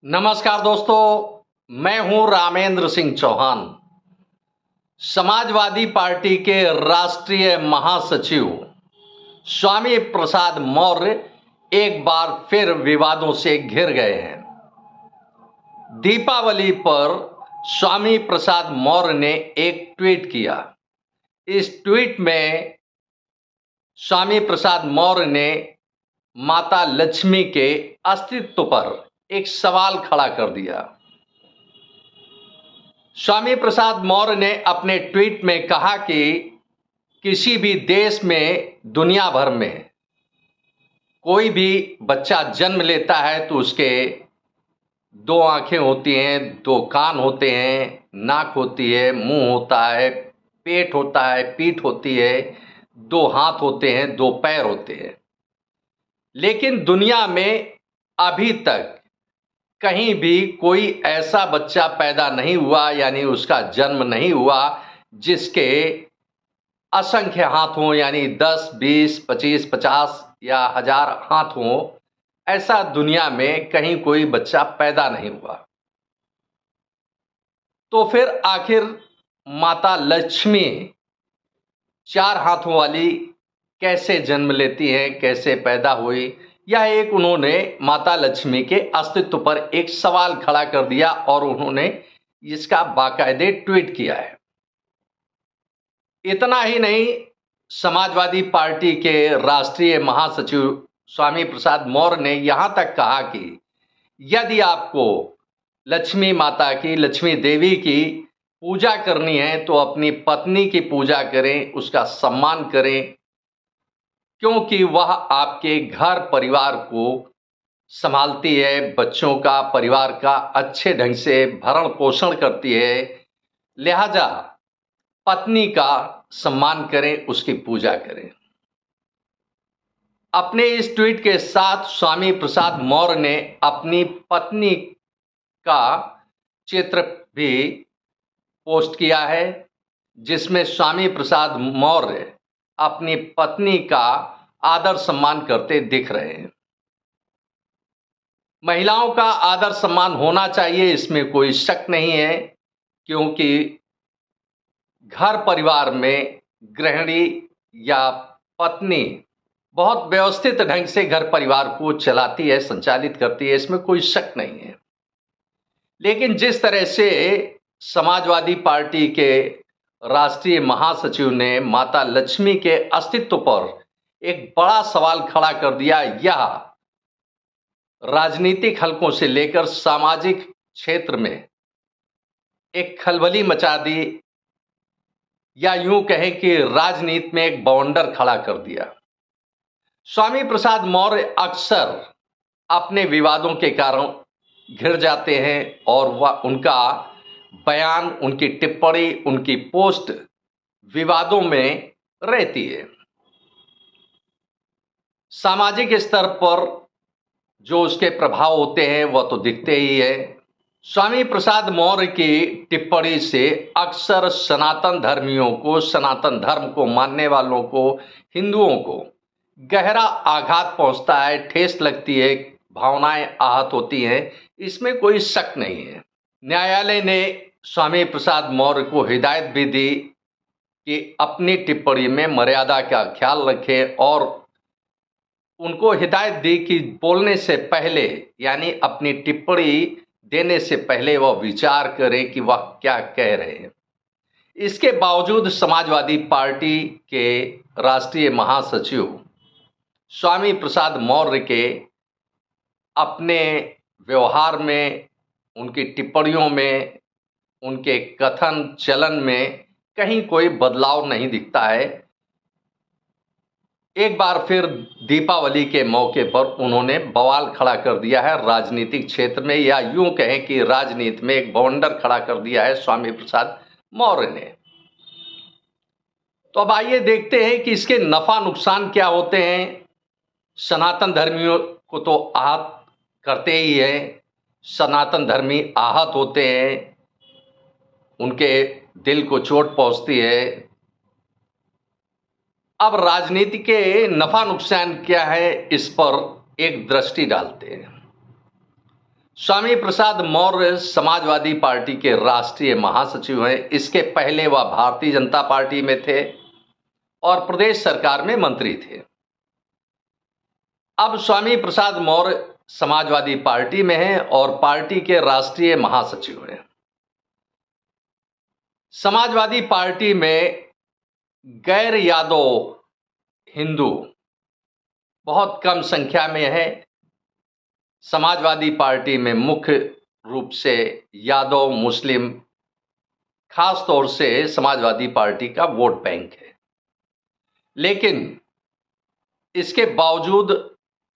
नमस्कार दोस्तों, मैं हूं रामेंद्र सिंह चौहान। समाजवादी पार्टी के राष्ट्रीय महासचिव स्वामी प्रसाद मौर्य एक बार फिर विवादों से घिर गए हैं। दीपावली पर स्वामी प्रसाद मौर्य ने एक ट्वीट किया। इस ट्वीट में स्वामी प्रसाद मौर्य ने माता लक्ष्मी के अस्तित्व पर एक सवाल खड़ा कर दिया। स्वामी प्रसाद मौर्य ने अपने ट्वीट में कहा कि किसी भी देश में, दुनिया भर में कोई भी बच्चा जन्म लेता है तो उसके दो आंखें होती हैं, दो कान होते हैं, नाक होती है, मुंह होता है, पेट होता है, पीठ होती है, दो हाथ होते हैं, दो पैर होते हैं। लेकिन दुनिया में अभी तक कहीं भी कोई ऐसा बच्चा पैदा नहीं हुआ, यानी उसका जन्म नहीं हुआ, जिसके असंख्य हाथ हों, यानी 10, 20, 25, 50 या 1000 हाथ हों। ऐसा दुनिया में कहीं कोई बच्चा पैदा नहीं हुआ। तो फिर आखिर माता लक्ष्मी 4 हाथों वाली कैसे जन्म लेती हैं, कैसे पैदा हुई? यह एक उन्होंने माता लक्ष्मी के अस्तित्व पर एक सवाल खड़ा कर दिया और उन्होंने इसका बाकायदे ट्वीट किया है। इतना ही नहीं, समाजवादी पार्टी के राष्ट्रीय महासचिव स्वामी प्रसाद मौर्य ने यहां तक कहा कि यदि आपको लक्ष्मी माता की, लक्ष्मी देवी की पूजा करनी है तो अपनी पत्नी की पूजा करें, उसका सम्मान करें, क्योंकि वह आपके घर परिवार को संभालती है, बच्चों का, परिवार का अच्छे ढंग से भरण पोषण करती है। लिहाजा पत्नी का सम्मान करें, उसकी पूजा करें। अपने इस ट्वीट के साथ स्वामी प्रसाद मौर्य ने अपनी पत्नी का चित्र भी पोस्ट किया है, जिसमें स्वामी प्रसाद मौर्य अपनी पत्नी का आदर सम्मान करते दिख रहे हैं। महिलाओं का आदर सम्मान होना चाहिए, इसमें कोई शक नहीं है, क्योंकि घर परिवार में गृहिणी या पत्नी बहुत व्यवस्थित ढंग से घर परिवार को चलाती है, संचालित करती है, इसमें कोई शक नहीं है। लेकिन जिस तरह से समाजवादी पार्टी के राष्ट्रीय महासचिव ने माता लक्ष्मी के अस्तित्व पर एक बड़ा सवाल खड़ा कर दिया, यह राजनीतिक हलकों से लेकर सामाजिक क्षेत्र में एक खलबली मचा दी, या यूं कहें कि राजनीति में एक बवंडर खड़ा कर दिया। स्वामी प्रसाद मौर्य अक्सर अपने विवादों के कारण घिर जाते हैं और वह उनका बयान, उनकी टिप्पणी, उनकी पोस्ट विवादों में रहती है। सामाजिक स्तर पर जो उसके प्रभाव होते हैं वह तो दिखते ही है। स्वामी प्रसाद मौर्य की टिप्पणी से अक्सर सनातन धर्मियों को, सनातन धर्म को मानने वालों को, हिंदुओं को गहरा आघात पहुंचता है, ठेस लगती है, भावनाएं आहत होती हैं, इसमें कोई शक नहीं है। न्यायालय ने स्वामी प्रसाद मौर्य को हिदायत भी दी कि अपनी टिप्पणी में मर्यादा का ख्याल रखें, और उनको हिदायत दी कि बोलने से पहले, यानी अपनी टिप्पणी देने से पहले वह विचार करें कि वह क्या कह रहे हैं। इसके बावजूद समाजवादी पार्टी के राष्ट्रीय महासचिव स्वामी प्रसाद मौर्य के अपने व्यवहार में, उनकी टिप्पणियों में, उनके कथन चलन में कहीं कोई बदलाव नहीं दिखता है। एक बार फिर दीपावली के मौके पर उन्होंने बवाल खड़ा कर दिया है राजनीतिक क्षेत्र में, या यूं कहें कि राजनीति में एक बवंडर खड़ा कर दिया है स्वामी प्रसाद मौर्य ने। तो अब आइए देखते हैं कि इसके नफा नुकसान क्या होते हैं। सनातन धर्मियों को तो आहत करते ही है, सनातन धर्मी आहत होते हैं, उनके दिल को चोट पहुंचती है। अब राजनीति के नफा नुकसान क्या है, इस पर एक दृष्टि डालते हैं। स्वामी प्रसाद मौर्य समाजवादी पार्टी के राष्ट्रीय महासचिव हैं। इसके पहले वह भारतीय जनता पार्टी में थे और प्रदेश सरकार में मंत्री थे। अब स्वामी प्रसाद मौर्य समाजवादी पार्टी में हैं और पार्टी के राष्ट्रीय महासचिव हैं। समाजवादी पार्टी में गैर यादव हिंदू बहुत कम संख्या में है। समाजवादी पार्टी में मुख्य रूप से यादव मुस्लिम खास तौर से समाजवादी पार्टी का वोट बैंक है, लेकिन इसके बावजूद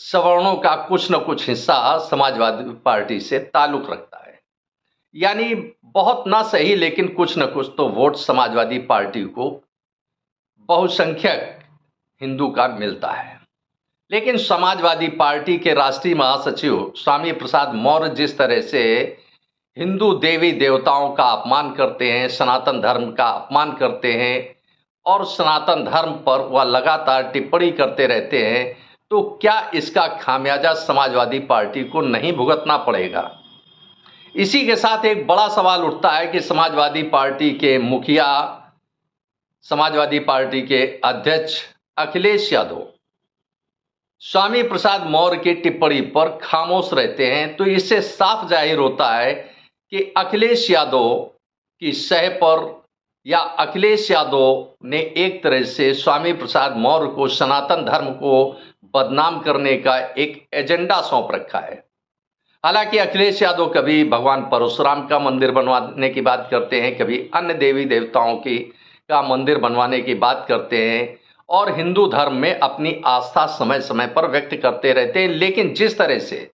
सवर्णों का कुछ न कुछ हिस्सा समाजवादी पार्टी से ताल्लुक रखता है। यानी बहुत ना सही लेकिन कुछ न कुछ तो वोट समाजवादी पार्टी को बहुसंख्यक हिंदू का मिलता है। लेकिन समाजवादी पार्टी के राष्ट्रीय महासचिव स्वामी प्रसाद मौर्य जिस तरह से हिंदू देवी देवताओं का अपमान करते हैं, सनातन धर्म का अपमान करते हैं और सनातन धर्म पर वह लगातार टिप्पणी करते रहते हैं, तो क्या इसका खामियाजा समाजवादी पार्टी को नहीं भुगतना पड़ेगा? इसी के साथ एक बड़ा सवाल उठता है कि समाजवादी पार्टी के मुखिया, समाजवादी पार्टी के अध्यक्ष अखिलेश यादव स्वामी प्रसाद मौर्य की टिप्पणी पर खामोश रहते हैं। तो इससे साफ जाहिर होता है कि अखिलेश यादव की सह पर या अखिलेश यादव ने एक तरह से स्वामी प्रसाद मौर्य को सनातन धर्म को बदनाम करने का एक एजेंडा सौंप रखा है। हालांकि अखिलेश यादव कभी भगवान परशुराम का मंदिर बनवाने की बात करते हैं, कभी अन्य देवी देवताओं का मंदिर बनवाने की बात करते हैं और हिंदू धर्म में अपनी आस्था समय समय पर व्यक्त करते रहते हैं। लेकिन जिस तरह से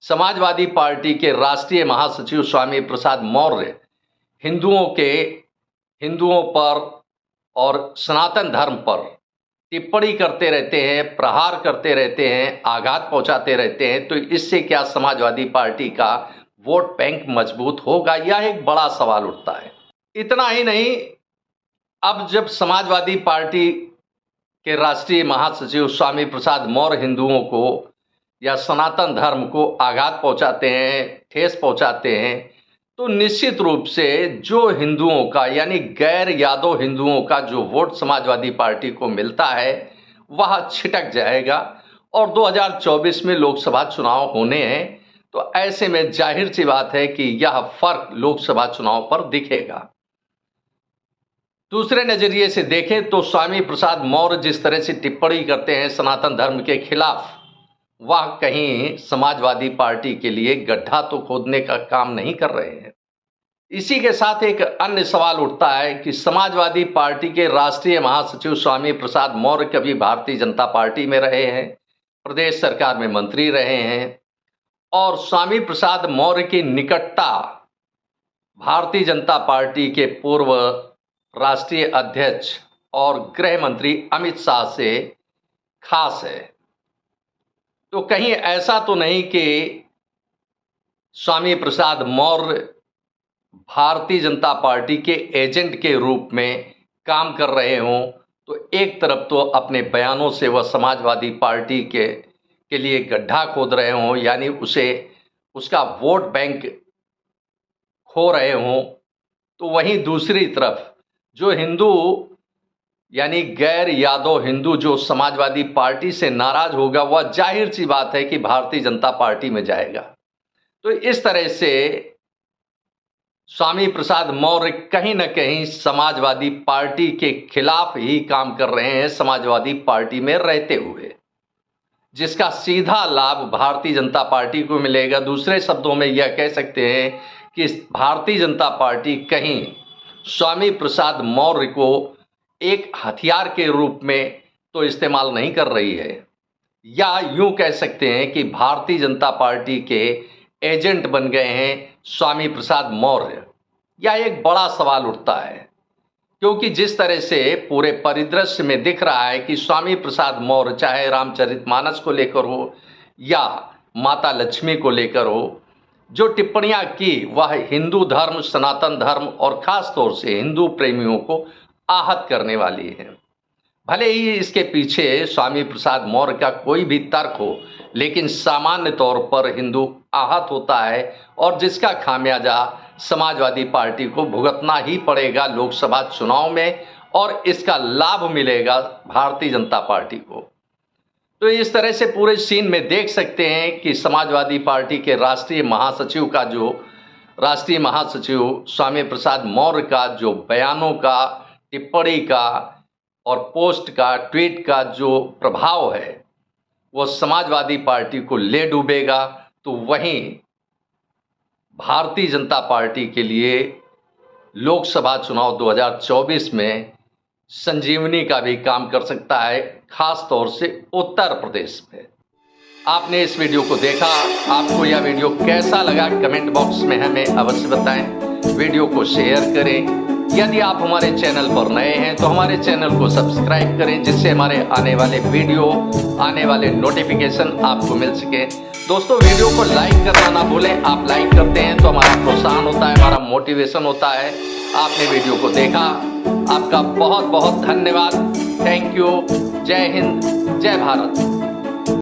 समाजवादी पार्टी के राष्ट्रीय महासचिव स्वामी प्रसाद मौर्य हिंदुओं पर और सनातन धर्म पर टिप्पणी करते रहते हैं, प्रहार करते रहते हैं, आघात पहुंचाते रहते हैं, तो इससे क्या समाजवादी पार्टी का वोट बैंक मजबूत होगा? यह एक बड़ा सवाल उठता है। इतना ही नहीं, अब जब समाजवादी पार्टी के राष्ट्रीय महासचिव स्वामी प्रसाद मौर्य हिंदुओं को या सनातन धर्म को आघात पहुंचाते हैं, ठेस पहुंचाते हैं, तो निश्चित रूप से जो हिंदुओं का यानी गैर यादव हिंदुओं का जो वोट समाजवादी पार्टी को मिलता है वह छिटक जाएगा। और 2024 में लोकसभा चुनाव होने हैं, तो ऐसे में जाहिर सी बात है कि यह फर्क लोकसभा चुनाव पर दिखेगा। दूसरे नजरिए से देखें तो स्वामी प्रसाद मौर्य जिस तरह से टिप्पणी करते हैं सनातन धर्म के खिलाफ, वह कहीं समाजवादी पार्टी के लिए गड्ढा तो खोदने का काम नहीं कर रहे हैं। इसी के साथ एक अन्य सवाल उठता है कि समाजवादी पार्टी के राष्ट्रीय महासचिव स्वामी प्रसाद मौर्य कभी भारतीय जनता पार्टी में रहे हैं, प्रदेश सरकार में मंत्री रहे हैं और स्वामी प्रसाद मौर्य की निकटता भारतीय जनता पार्टी के पूर्व राष्ट्रीय अध्यक्ष और गृह मंत्री अमित शाह से खास है। तो कहीं ऐसा तो नहीं कि स्वामी प्रसाद मौर्य भारतीय जनता पार्टी के एजेंट के रूप में काम कर रहे हों? तो एक तरफ तो अपने बयानों से वह समाजवादी पार्टी के लिए गड्ढा खोद रहे हों, यानी उसका वोट बैंक खो रहे हों, तो वहीं दूसरी तरफ जो हिंदू यानी गैर यादव हिंदू जो समाजवादी पार्टी से नाराज होगा, वह जाहिर सी बात है कि भारतीय जनता पार्टी में जाएगा। तो इस तरह से स्वामी प्रसाद मौर्य कहीं न कहीं समाजवादी पार्टी के खिलाफ ही काम कर रहे हैं समाजवादी पार्टी में रहते हुए, जिसका सीधा लाभ भारतीय जनता पार्टी को मिलेगा। दूसरे शब्दों में यह कह सकते हैं कि भारतीय जनता पार्टी कहीं स्वामी प्रसाद मौर्य को एक हथियार के रूप में तो इस्तेमाल नहीं कर रही है, या यूं कह सकते हैं कि भारतीय जनता पार्टी के एजेंट बन गए हैं स्वामी प्रसाद मौर्य। यह एक बड़ा सवाल उठता है, क्योंकि जिस तरह से पूरे परिदृश्य में दिख रहा है कि स्वामी प्रसाद मौर्य चाहे रामचरितमानस को लेकर हो या माता लक्ष्मी को लेकर हो, जो टिप्पणियां की वह हिंदू धर्म, सनातन धर्म और खास तौर से हिंदू प्रेमियों को आहत करने वाली है। भले ही इसके पीछे स्वामी प्रसाद मौर्य का कोई भी तर्क हो, लेकिन सामान्य तौर पर हिंदू आहत होता है और जिसका खामियाजा समाजवादी पार्टी को भुगतना ही पड़ेगा लोकसभा चुनाव में, और इसका लाभ मिलेगा भारतीय जनता पार्टी को। तो इस तरह से पूरे सीन में देख सकते हैं कि समाजवादी पार्टी के राष्ट्रीय महासचिव स्वामी प्रसाद मौर्य का जो बयानों का, टिप्पणी का और पोस्ट का, ट्वीट का जो प्रभाव है वो समाजवादी पार्टी को ले डूबेगा, तो वहीं भारतीय जनता पार्टी के लिए लोकसभा चुनाव 2024 में संजीवनी का भी काम कर सकता है, खास तौर से उत्तर प्रदेश में। आपने इस वीडियो को देखा, आपको यह वीडियो कैसा लगा कमेंट बॉक्स में हमें अवश्य बताएं। वीडियो को शेयर करें। यदि आप हमारे चैनल पर नए हैं तो हमारे चैनल को सब्सक्राइब करें, जिससे हमारे आने वाले वीडियो, आने वाले नोटिफिकेशन आपको मिल सके। दोस्तों, वीडियो को लाइक करना ना भूलें। आप लाइक करते हैं तो हमारा प्रोत्साहन होता है, हमारा मोटिवेशन होता है। आपने वीडियो को देखा, आपका बहुत बहुत धन्यवाद। Thank you. जय हिंद, जय भारत।